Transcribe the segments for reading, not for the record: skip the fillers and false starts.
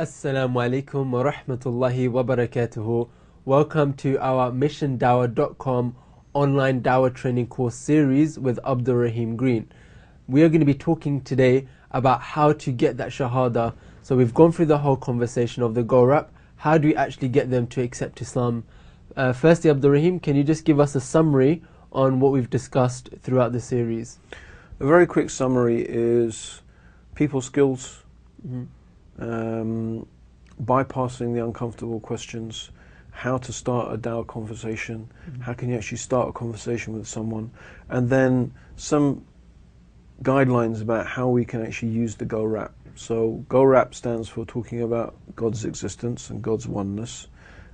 Assalamu alaikum wa rahmatullahi wa barakatuhu. Welcome to our missiondawah.com online dawah training course series with Abdul Rahim Green. We are going to be talking today about how to get that Shahadah. So we've gone through the whole conversation of the Gawrap. How do we actually get them to accept Islam? Firstly, Abdul Rahim, can you just give us a summary on what we've discussed throughout the series? A very quick summary is people skills, bypassing the uncomfortable questions, how to start a dawah conversation, how can you actually start a conversation with someone, and then some guidelines about how we can actually use the Gawrap. So Gawrap stands for talking about God's existence and God's oneness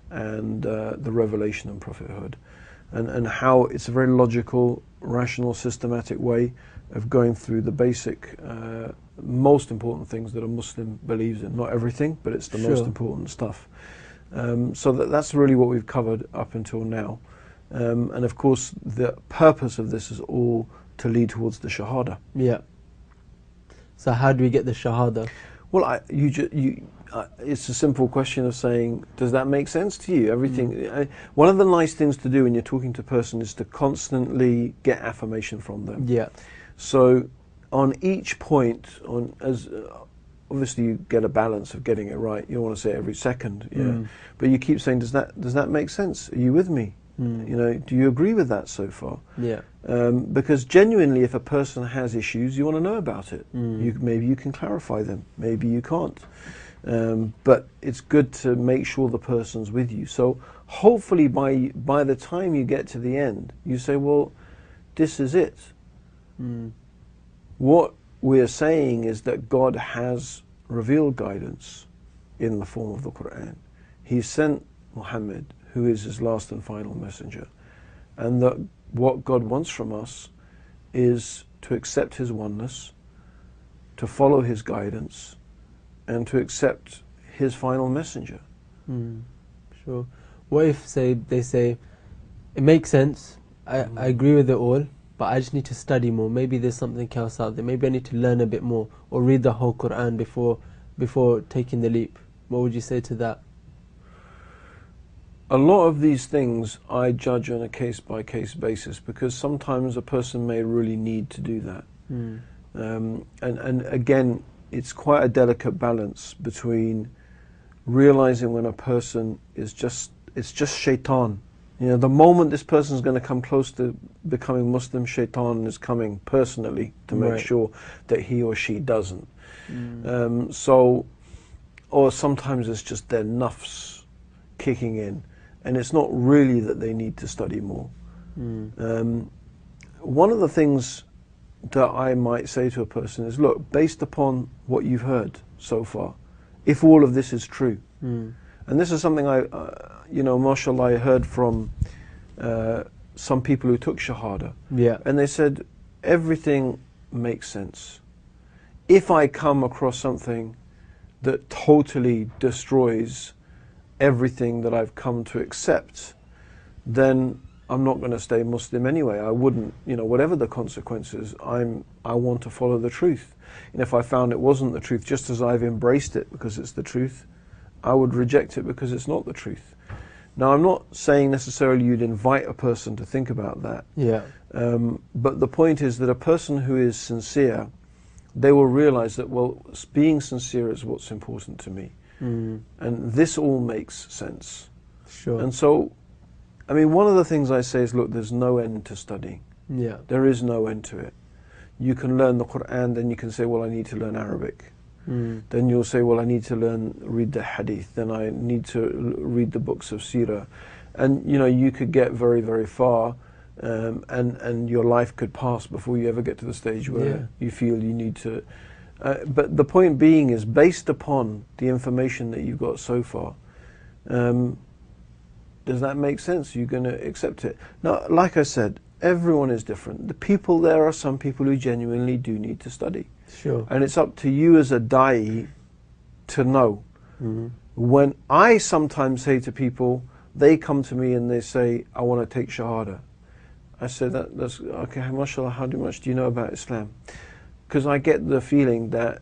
and the revelation and prophethood, and how it's a very logical, rational, systematic way of going through the basic most important things that a Muslim believes in. Not everything, but it's the most important stuff. So that's really what we've covered up until now. And of course, the purpose of this is all to lead towards the Shahadah. Yeah. So how do we get the Shahadah? Well, it's a simple question of saying, does that make sense to you? Everything. One of the nice things to do when you're talking to a person is to constantly get affirmation from them. Yeah. So on each point, obviously you get a balance of getting it right. You don't want to say it every second, but you keep saying, does that make sense? Are you with me? Do you agree with that so far? Yeah. Because genuinely, if a person has issues, you want to know about it. Maybe you can clarify them, maybe you can't. But it's good to make sure the person's with you. So hopefully by the time you get to the end, you say, well, this is it. What we're saying is that God has revealed guidance in the form of the Quran. He sent Muhammad, who is his last and final messenger, and that what God wants from us is to accept his oneness, to follow his guidance, and to accept his final messenger. Sure. What if they say, it makes sense, I agree with it all, but I just need to study more. Maybe there's something else out there. Maybe I need to learn a bit more or read the whole Quran before taking the leap. What would you say to that? A lot of these things I judge on a case-by-case basis, because sometimes a person may really need to do that. And again, it's quite a delicate balance between realizing when a person it's just shaitan. The moment this person is going to come close to becoming Muslim, shaitan is coming personally to make sure that he or she doesn't. Or sometimes it's just their nafs kicking in, and it's not really that they need to study more. One of the things that I might say to a person is, look, based upon what you've heard so far, if all of this is true, and this is something mashallah, I heard from some people who took Shahadah. Yeah. And they said, everything makes sense. If I come across something that totally destroys everything that I've come to accept, then I'm not going to stay Muslim anyway. I wouldn't, whatever the consequences, I want to follow the truth. And if I found it wasn't the truth, just as I've embraced it because it's the truth, I would reject it because it's not the truth. Now, I'm not saying necessarily you'd invite a person to think about that. Yeah. But the point is that a person who is sincere, they will realize that, well, being sincere is what's important to me. And this all makes sense. Sure. And so, one of the things I say is, look, there's no end to studying. Yeah. There is no end to it. You can learn the Quran, then you can say, well, I need to learn Arabic. Then you'll say, well, I need to read the hadith, then I need to read the books of seerah. And you could get very, very far, and your life could pass before you ever get to the stage where you feel you need to. But the point being is, based upon the information that you've got so far, does that make sense? You're going to accept it. Now, like I said, everyone is different. There are some people who genuinely do need to study. Sure. And it's up to you as a da'i to know. When I sometimes say to people, they come to me and they say, I want to take Shahadah. I said, that's okay, mashallah, how much do you know about Islam? Because I get the feeling that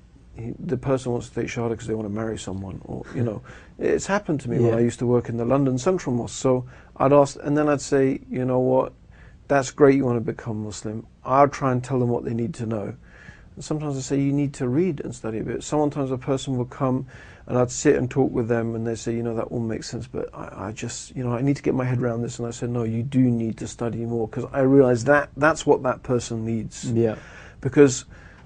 the person wants to take Shahadah because they want to marry someone, or it's happened to me when Yeah. I used to work in the London Central Mosque. So I'd ask, and then I'd say, you know what, that's great, you want to become Muslim. I'll try and tell them what they need to know. And sometimes I say, you need to read and study a bit. Sometimes a person will come and I'd sit and talk with them and they say, that all makes sense, but I just, I need to get my head around this. And I said, no, you do need to study more, because I realize that's what that person needs. Yeah. Because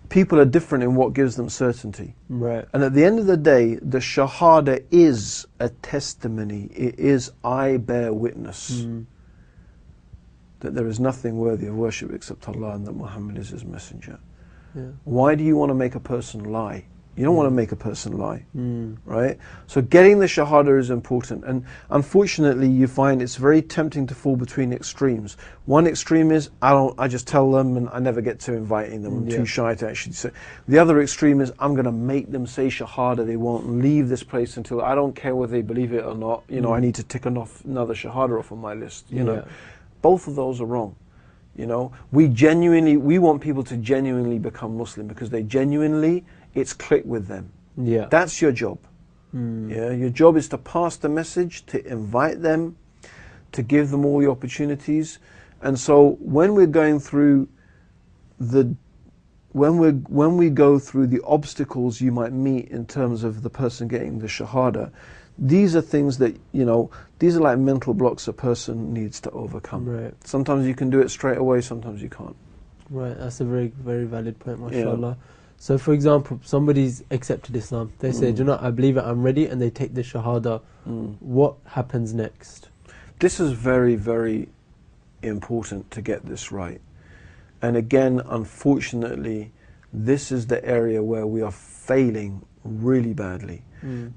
people are different in what gives them certainty. Right. And at the end of the day, the Shahada is a testimony. It is, I bear witness that there is nothing worthy of worship except Allah, and that Muhammad is his messenger. Yeah. Why do you want to make a person lie? You don't want to make a person lie, right? So getting the Shahada is important. And unfortunately, you find it's very tempting to fall between extremes. One extreme is, I just tell them and I never get to inviting them. I'm too shy to actually say. The other extreme is, I'm going to make them say Shahada. They won't leave this place until, I don't care whether they believe it or not. I need to tick another Shahada off on my list. Both of those are wrong. We want people to genuinely become Muslim, because it's click with them. Yeah. That's your job. Yeah, your job is to pass the message, to invite them, to give them all the opportunities. And so when we're going through when we go through the obstacles you might meet in terms of the person getting the Shahada, these are things that, these are like mental blocks a person needs to overcome. Right. Sometimes you can do it straight away, sometimes you can't. Right, that's a very, very valid point, mashallah. Yeah. So for example, somebody's accepted Islam. They say, I believe it, I'm ready, and they take the Shahada. What happens next? This is very, very important to get this right. And again, unfortunately, this is the area where we are failing really badly,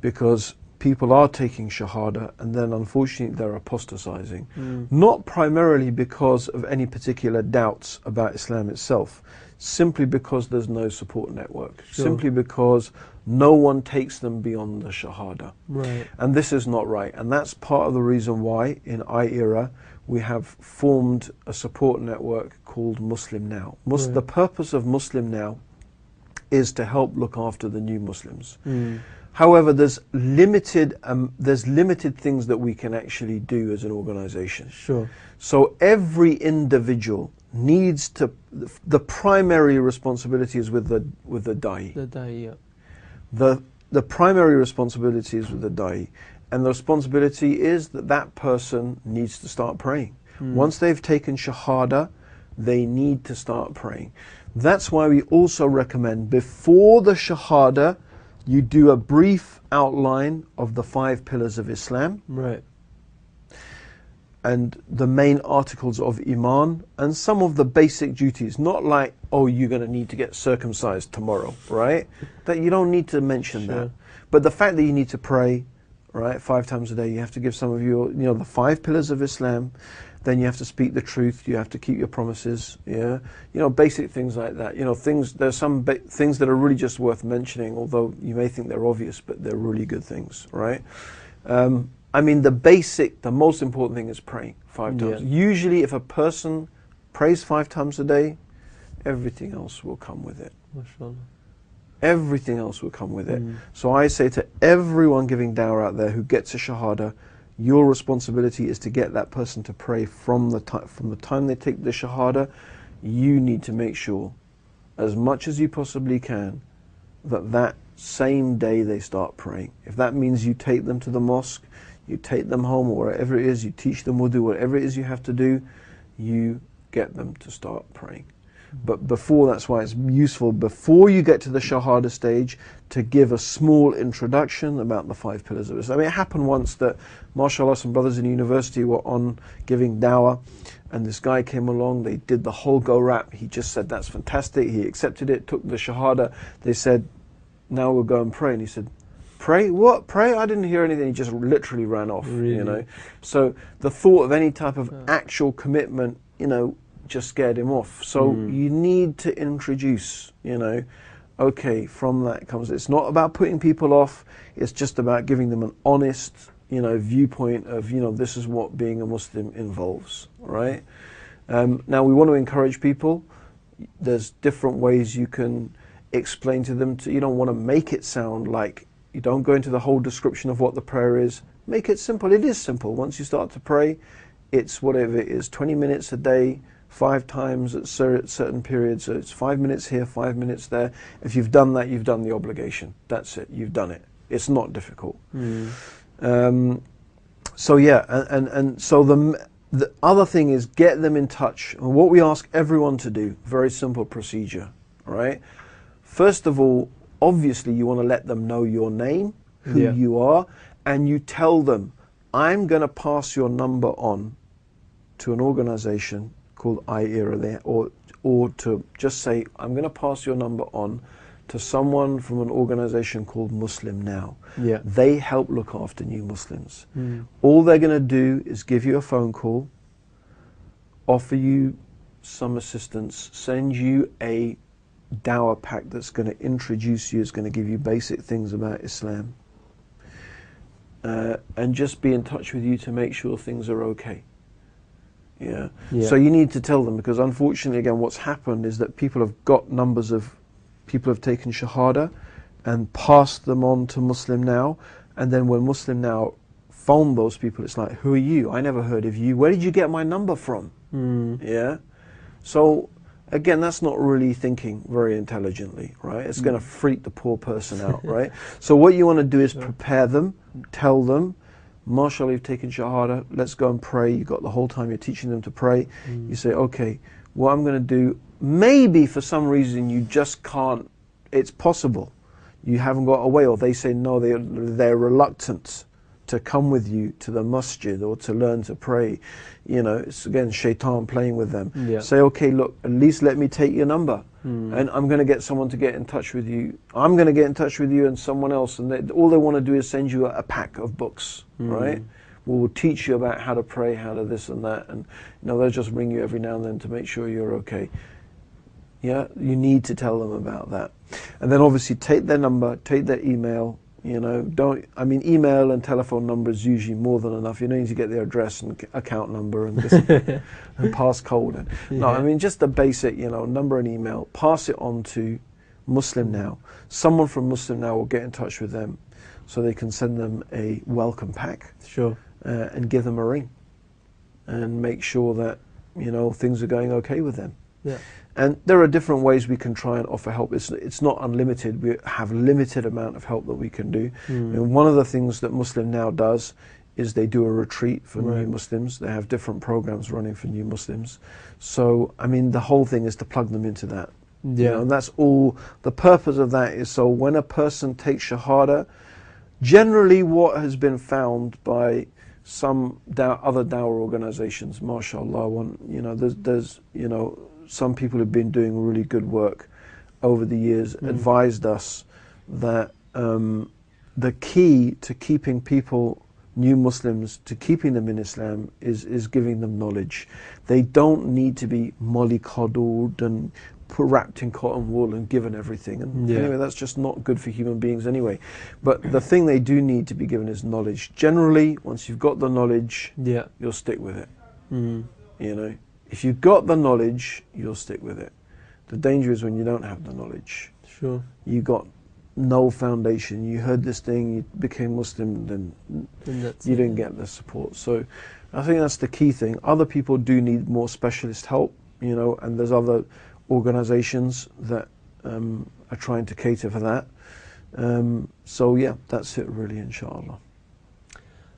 because people are taking Shahada and then unfortunately they're apostatizing. Not primarily because of any particular doubts about Islam itself, simply because there's no support network, simply because no one takes them beyond the Shahada. Right. And this is not right. And that's part of the reason why in I-ERA we have formed a support network called Muslim Now. The purpose of Muslim Now is to help look after the new Muslims. However, there's limited things that we can actually do as an organization. Sure. So every individual needs to, the primary responsibility is with the da'i. The da'i, yeah. The primary responsibility is with the da'i, and the responsibility is that person needs to start praying. Once they've taken Shahada, they need to start praying. That's why we also recommend, before the Shahada, you do a brief outline of the 5 pillars of Islam. Right. And the main articles of Iman, and some of the basic duties. Not like, oh, you're going to need to get circumcised tomorrow, right? That you don't need to mention that. But the fact that you need to pray, right, 5 times a day, you have to give some of your, the 5 pillars of Islam. Then you have to speak the truth. You have to keep your promises. Yeah, basic things like that. There's some things that are really just worth mentioning, although you may think they're obvious, but they're really good things, right? The most important thing is praying 5 times. Usually, if a person prays 5 times a day, everything else will come with it. Mashallah. Everything else will come with it. So I say to everyone giving dawah out there who gets a Shahada, your responsibility is to get that person to pray from the time they take the Shahada. You need to make sure, as much as you possibly can, that same day they start praying. If that means you take them to the mosque, you take them home, or wherever it is, you teach them wudu, whatever it is you have to do, you get them to start praying. But that's why it's useful, before you get to the Shahada stage, to give a small introduction about the 5 pillars of Islam. It happened once that, mashallah, some brothers in university were on giving dawah, and this guy came along, they did the whole go-rap. He just said, that's fantastic. He accepted it, took the Shahada. They said, now we'll go and pray. And he said, pray? What? Pray? I didn't hear anything. He just literally ran off, Really? So the thought of any type of actual commitment, just scared him off. So you need to introduce, okay, from that comes, it's not about putting people off, it's just about giving them an honest, viewpoint of, this is what being a Muslim involves, right? Now we want to encourage people. There's different ways you can explain to them. You don't want to make it sound like, you don't go into the whole description of what the prayer is. Make it simple. It is simple. Once you start to pray, it's whatever it is, 20 minutes a day, 5 times at certain periods. So it's 5 minutes here, 5 minutes there. If you've done that, you've done the obligation. That's it. You've done it. It's not difficult. So yeah, and so the other thing is get them in touch. And what we ask everyone to do, very simple procedure, right? First of all, obviously you want to let them know your name, who you are, and you tell them, I'm going to pass your number on to an organization called IERA there, or to just say, I'm going to pass your number on to someone from an organization called Muslim Now. Yeah. They help look after new Muslims. All they're going to do is give you a phone call, offer you some assistance, send you a dawah pack that's going to introduce you, is going to give you basic things about Islam, and just be in touch with you to make sure things are okay. Yeah. So you need to tell them, because unfortunately, again, what's happened is that people have got numbers of people have taken Shahadah and passed them on to Muslim Now, and then when Muslim Now phone those people, it's like, who are you? I never heard of you. Where did you get my number from? Yeah. So again, that's not really thinking very intelligently, right? It's going to freak the poor person out, right? So what you want to do is prepare them, tell them, MashaAllah, you've taken Shahada, let's go and pray. You've got the whole time you're teaching them to pray. You say, okay, what I'm going to do, maybe for some reason you just can't, it's possible. You haven't got a way, or they say no, they're reluctant to come with you to the masjid or to learn to pray. You know, it's again shaitan playing with them. Say, okay, look, at least let me take your number, and I'm going to get someone to get in touch with you. I'm going to get in touch with you and someone else, and all they want to do is send you a pack of books, right? We'll teach you about how to pray, how to this and that, and they'll just ring you every now and then to make sure you're okay. Yeah, you need to tell them about that. And then obviously take their number, take their email. Email and telephone number is usually more than enough. You don't need to get their address and account number and this and passcode. Just the basic, number and email. Pass it on to Muslim Now. Someone from Muslim Now will get in touch with them so they can send them a welcome pack. Sure. And give them a ring and make sure that, things are going okay with them. Yeah. And there are different ways we can try and offer help. It's not unlimited. We have limited amount of help that we can do. And one of the things that Muslim Now does is they do a retreat for new Muslims. They have different programs running for new Muslims. So, the whole thing is to plug them into that. Yeah. And that's all. The purpose of that is so when a person takes Shahada, generally what has been found by some other dawah organizations, mashallah, there's some people have been doing really good work over the years, advised us that the key to keeping people, new Muslims, to keeping them in Islam is giving them knowledge. They don't need to be mollycoddled and wrapped in cotton wool and given everything. And anyway, that's just not good for human beings anyway. But the thing they do need to be given is knowledge. Generally, once you've got the knowledge, you'll stick with it. If you've got the knowledge, you'll stick with it. The danger is when you don't have the knowledge. Sure. You got no foundation. You heard this thing, you became Muslim, then you didn't get the support. So I think that's the key thing. Other people do need more specialist help, and there's other organizations that are trying to cater for that. So yeah, that's it really, inshallah.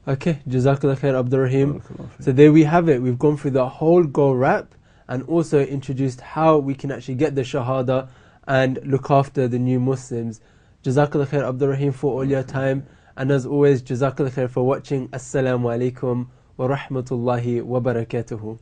Okay, Jazakallah khair, Abdurrahim. So there we have it. We've gone through the whole goal wrap and also introduced how we can actually get the Shahada and look after the new Muslims. Jazakallah khair, Abdurrahim, for all your time. And as always, Jazakallah khair for watching. Assalamu alaikum wa rahmatullahi wa barakatuhu.